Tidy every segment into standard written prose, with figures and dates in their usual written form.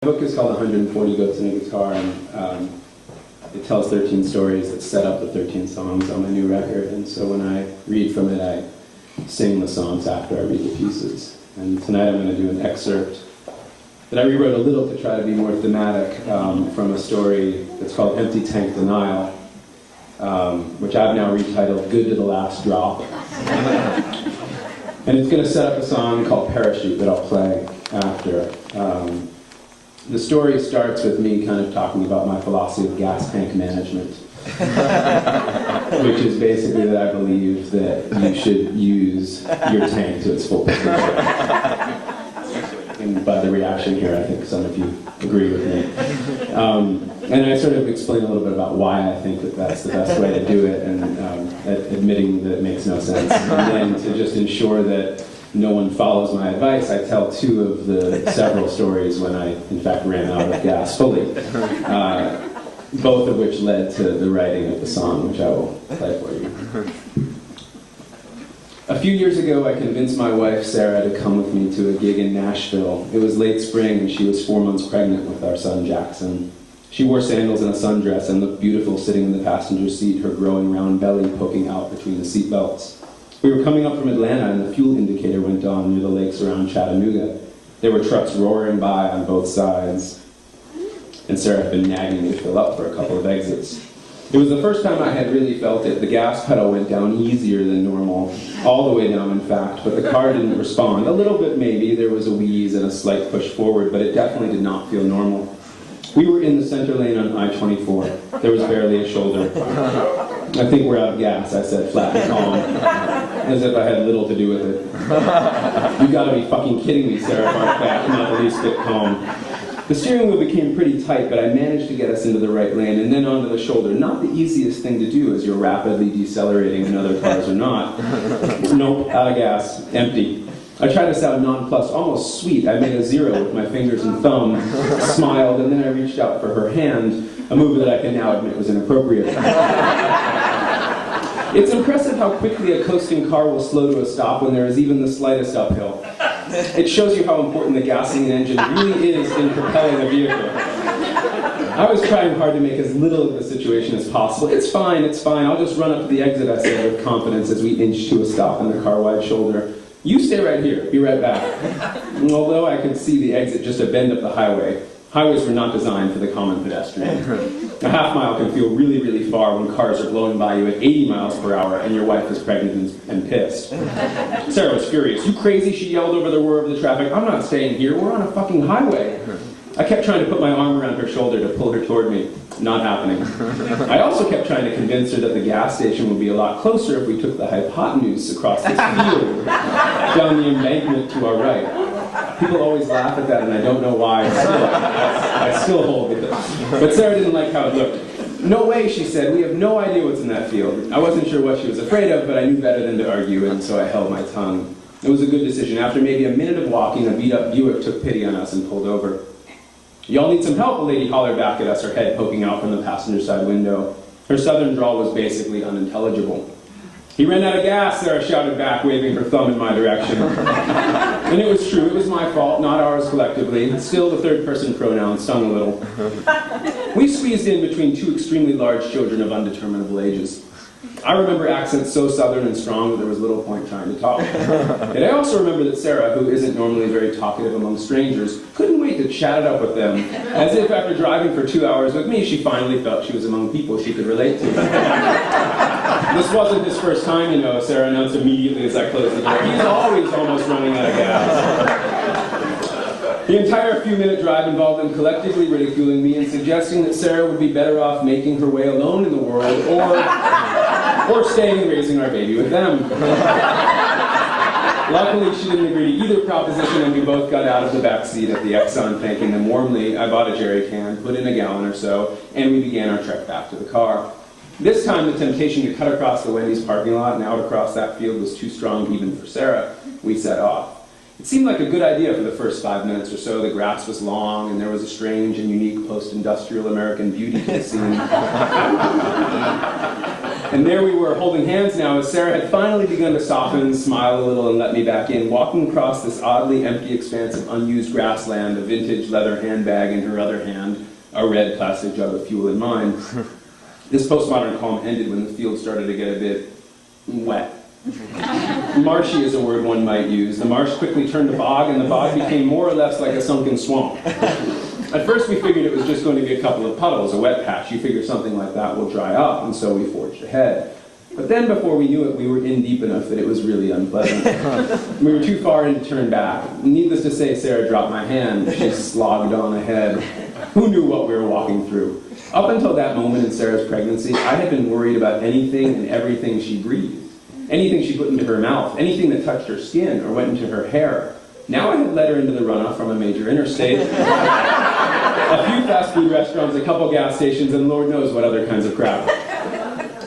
The book is called 140 Goats and a Guitar, and it tells 13 stories that set up the 13 songs on my new record. And so when I read from it, I sing the songs after I read the pieces. And tonight I'm going to do an excerpt that I rewrote a little to try to be more thematic from a story that's called Empty Tank Denial, which I've now retitled Good to the Last Drop. And it's going to set up a song called Parachute that I'll play after. The story starts with me kind of talking about my philosophy of gas tank management, which is basically that I believe that you should use your tank to its full potential. And by the reaction here, I think some of you agree with me. And I sort of explain a little bit about why I think that that's the best way to do it, and admitting that it makes no sense. And then to just ensure that no one follows my advice, I tell two of the several stories when I, in fact, ran out of gas fully, both of which led to the writing of the song, which I will play for you. A few years ago, I convinced my wife, Sarah, to come with me to a gig in Nashville. It was late spring, and she was 4 months pregnant with our son, Jackson. She wore sandals and a sundress and looked beautiful sitting in the passenger seat, her growing round belly poking out between the seat belts. We were coming up from Atlanta, and the fuel indicator went on near the lakes around Chattanooga. There were trucks roaring by on both sides, and Sarah had been nagging me to fill up for a couple of exits. It was the first time I had really felt it. The gas pedal went down easier than normal, all the way down, in fact, but the car didn't respond. A little bit, maybe. There was a wheeze and a slight push forward, but it definitely did not feel normal. We were in the center lane on I-24. There was barely a shoulder. I think we're out of gas, I said, flat and calm, as if I had little to do with it. You gotta be fucking kidding me, Sarah barked back, not the least bit calm. The steering wheel became pretty tight, but I managed to get us into the right lane and then onto the shoulder. Not the easiest thing to do as you're rapidly decelerating and other cars are not. Nope, out of gas, empty. I tried to sound nonplussed, almost sweet. I made a zero with my fingers and thumb, smiled, and then I reached out for her hand, a move that I can now admit was inappropriate. It's impressive how quickly a coasting car will slow to a stop when there is even the slightest uphill. It shows you how important the gasoline engine really is in propelling a vehicle. I was trying hard to make as little of the situation as possible. It's fine, I'll just run up to the exit, I said with confidence as we inched to a stop in the car-wide shoulder. You stay right here, be right back. Although I could see the exit just a bend up the highway, highways were not designed for the common pedestrian. A half mile can feel really, really far when cars are blowing by you at 80 miles per hour and your wife is pregnant and pissed. Sarah was furious. You crazy, she yelled over the whir of the traffic. I'm not staying here, we're on a fucking highway. I kept trying to put my arm around her shoulder to pull her toward me. Not happening. I also kept trying to convince her that the gas station would be a lot closer if we took the hypotenuse across this field, down the embankment to our right. People always laugh at that, and I don't know why. I still hold with it. But Sarah didn't like how it looked. No way, she said. We have no idea what's in that field. I wasn't sure what she was afraid of, but I knew better than to argue, and so I held my tongue. It was a good decision. After maybe a minute of walking, a beat-up Buick took pity on us and pulled over. Y'all need some help, a lady hollered back at us, her head poking out from the passenger side window. Her southern drawl was basically unintelligible. He ran out of gas, Sarah shouted back, waving her thumb in my direction. And it was true, it was my fault, not ours collectively. Still, the third-person pronoun stung a little. We squeezed in between two extremely large children of undeterminable ages. I remember accents so southern and strong that there was little point trying to talk. And I also remember that Sarah, who isn't normally very talkative among strangers, couldn't wait to chat it up with them, as if after driving for 2 hours with me, she finally felt she was among people she could relate to. This wasn't his first time, you know, Sarah announced immediately as I closed the door. He's always almost running out of gas. The entire few-minute drive involved them collectively ridiculing me and suggesting that Sarah would be better off making her way alone in the world, or staying and raising our baby with them. Luckily, she didn't agree to either proposition, and we both got out of the back seat at the Exxon, thanking them warmly. I bought a jerry can, put in a gallon or so, and we began our trek back to the car. This time, the temptation to cut across the Wendy's parking lot and out across that field was too strong even for Sarah. We set off. It seemed like a good idea for the first 5 minutes or so. The grass was long, and there was a strange and unique post-industrial American beauty to the scene. And there we were, holding hands now, as Sarah had finally begun to soften, smile a little, and let me back in, walking across this oddly empty expanse of unused grassland, a vintage leather handbag in her other hand, a red plastic jug of fuel in mine. This postmodern calm ended when the field started to get a bit wet. Marshy is a word one might use. The marsh quickly turned to bog, and the bog became more or less like a sunken swamp. At first we figured it was just going to be a couple of puddles, a wet patch. You figure something like that will dry up, and so we forged ahead. But then before we knew it, we were in deep enough that it was really unpleasant. We were too far in to turn back. Needless to say, Sarah dropped my hand. She slogged on ahead. Who knew what we were walking through? Up until that moment in Sarah's pregnancy, I had been worried about anything and everything she breathed. Anything she put into her mouth, anything that touched her skin or went into her hair. Now I had led her into the runoff from a major interstate, a few fast food restaurants, a couple gas stations, and Lord knows what other kinds of crap.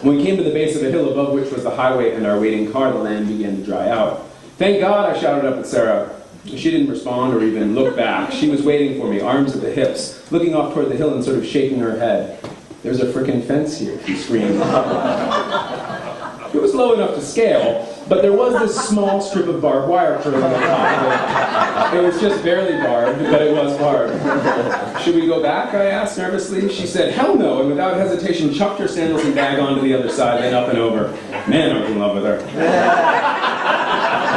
When we came to the base of a hill above which was the highway and our waiting car, the land began to dry out. "Thank God," I shouted up at Sarah. She didn't respond or even look back. She was waiting for me, arms at the hips, looking off toward the hill and sort of shaking her head. "There's a frickin' fence here," she screamed. It was low enough to scale, but there was this small strip of barbed wire curling on top of it. It was just barely barbed, but it was barbed. "Should we go back?" I asked nervously. She said, "Hell no," and without hesitation chucked her sandals and bag onto the other side, then up and over. Man, I was in love with her.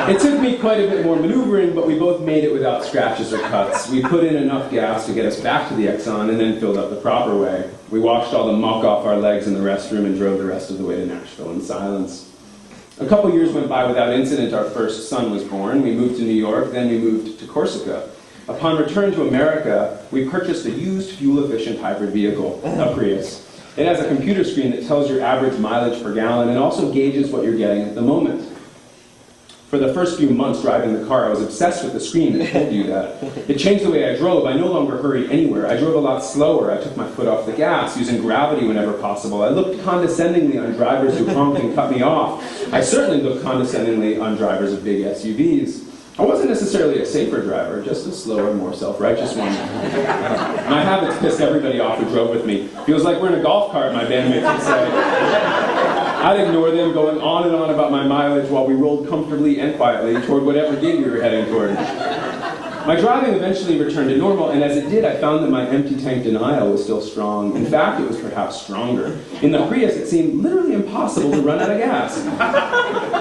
It took me quite a bit more maneuvering, but we both made it without scratches or cuts. We put in enough gas to get us back to the Exxon and then filled up the proper way. We washed all the muck off our legs in the restroom and drove the rest of the way to Nashville in silence. A couple years went by without incident. Our first son was born. We moved to New York, then we moved to Corsica. Upon return to America, we purchased a used fuel-efficient hybrid vehicle, a Prius. It has a computer screen that tells your average mileage per gallon and also gauges what you're getting at the moment. For the first few months driving the car, I was obsessed with the screen that told you that. It changed the way I drove. I no longer hurried anywhere. I drove a lot slower. I took my foot off the gas, using gravity whenever possible. I looked condescendingly on drivers who honked and cut me off. I certainly looked condescendingly on drivers of big SUVs. I wasn't necessarily a safer driver, just a slower, more self-righteous one. My habits pissed everybody off who drove with me. Feels like we're in a golf cart, my bandmates would say. I'd ignore them, going on and on about my mileage while we rolled comfortably and quietly toward whatever gig we were heading toward. My driving eventually returned to normal, and as it did, I found that my empty tank denial was still strong. In fact, it was perhaps stronger. In the Prius, it seemed literally impossible to run out of gas.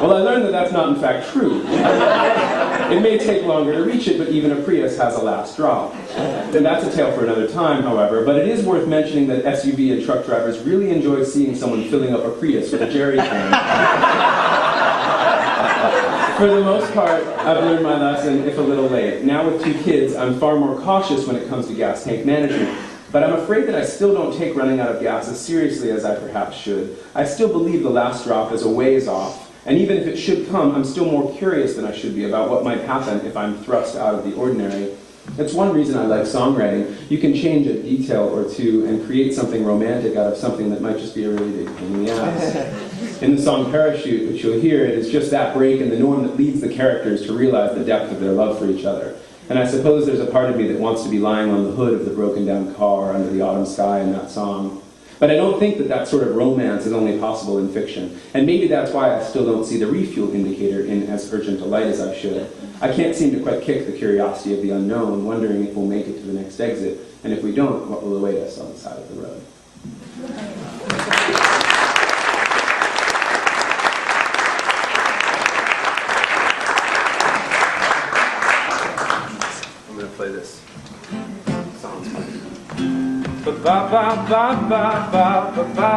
Well, I learned that that's not in fact true. It may take longer to reach it, but even a Prius has a last drop. And that's a tale for another time, however, but it is worth mentioning that SUV and truck drivers really enjoy seeing someone filling up a Prius with a jerry can. For the most part, I've learned my lesson, if a little late. Now with 2 kids, I'm far more cautious when it comes to gas tank management. But I'm afraid that I still don't take running out of gas as seriously as I perhaps should. I still believe the last drop is a ways off. And even if it should come, I'm still more curious than I should be about what might happen if I'm thrust out of the ordinary. That's one reason I like songwriting. You can change a detail or two and create something romantic out of something that might just be a really big pain in the ass. In the song Parachute, which you'll hear, it is just that break in the norm that leads the characters to realize the depth of their love for each other. And I suppose there's a part of me that wants to be lying on the hood of the broken down car under the autumn sky in that song. But I don't think that that sort of romance is only possible in fiction. And maybe that's why I still don't see the refuel indicator in as urgent a light as I should. I can't seem to quite kick the curiosity of the unknown, wondering if we'll make it to the next exit, and if we don't, what will await us on the side of the road. I'm going to play this. Sounds fun. Ba ba ba ba ba ba ba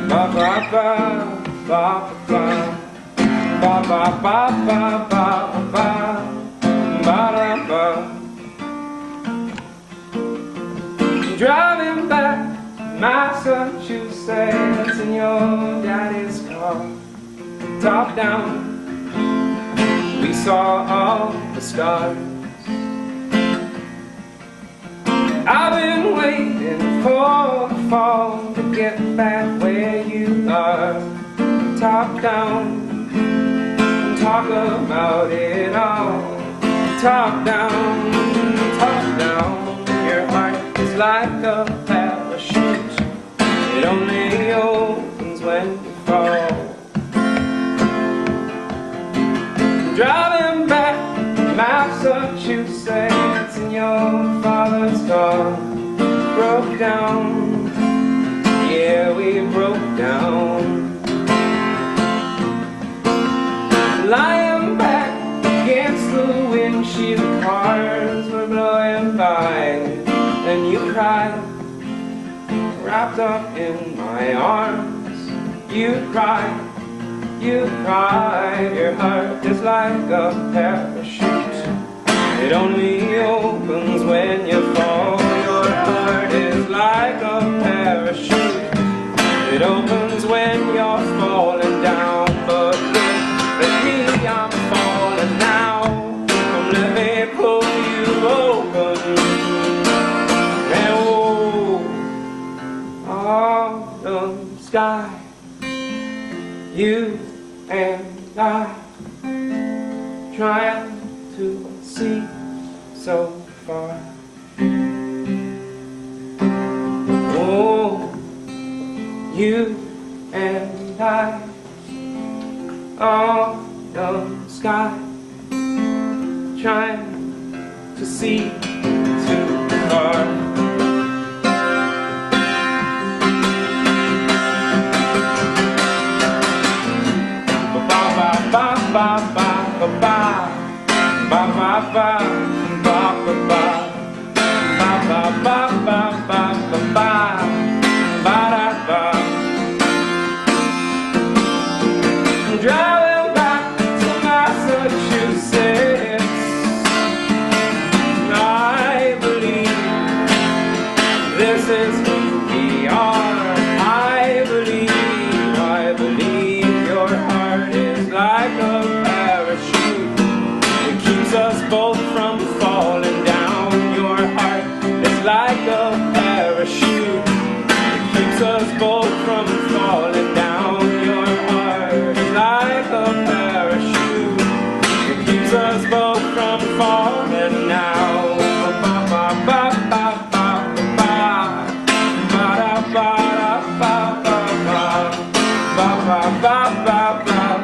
ba ba ba ba ba ba ba ba ba ba ba ba. Driving back Massachusetts in your daddy's car, top down, we saw all the stars. I've been waiting for the fall to get back where you are, top down, and talk about it all. Top down, your heart is like a parachute. It only opens when you fall. Driving back to Massachusetts and your father's car broke down. Yeah, we broke down. Lying back against the windshield, cars were blowing by, and you cried, wrapped up in my arms. You cried, your heart is like a parachute. It only opens when you fall. Your heart is like a parachute. It opens when you're falling down. But look at me, I'm falling now. Come let me pull you open. And oh, the sky, you and I, trying to see so far. Oh, you and I, on the sky, trying to see too far. Driving back to Massachusetts, I believe this is who we are. I believe your heart is like a parachute. It keeps us both from falling down. Your heart is like a parachute. It keeps us both from falling down. Your heart is like a parachute. It keeps us both from falling now. Ba ba ba ba ba ba ba ba ba ba ba ba.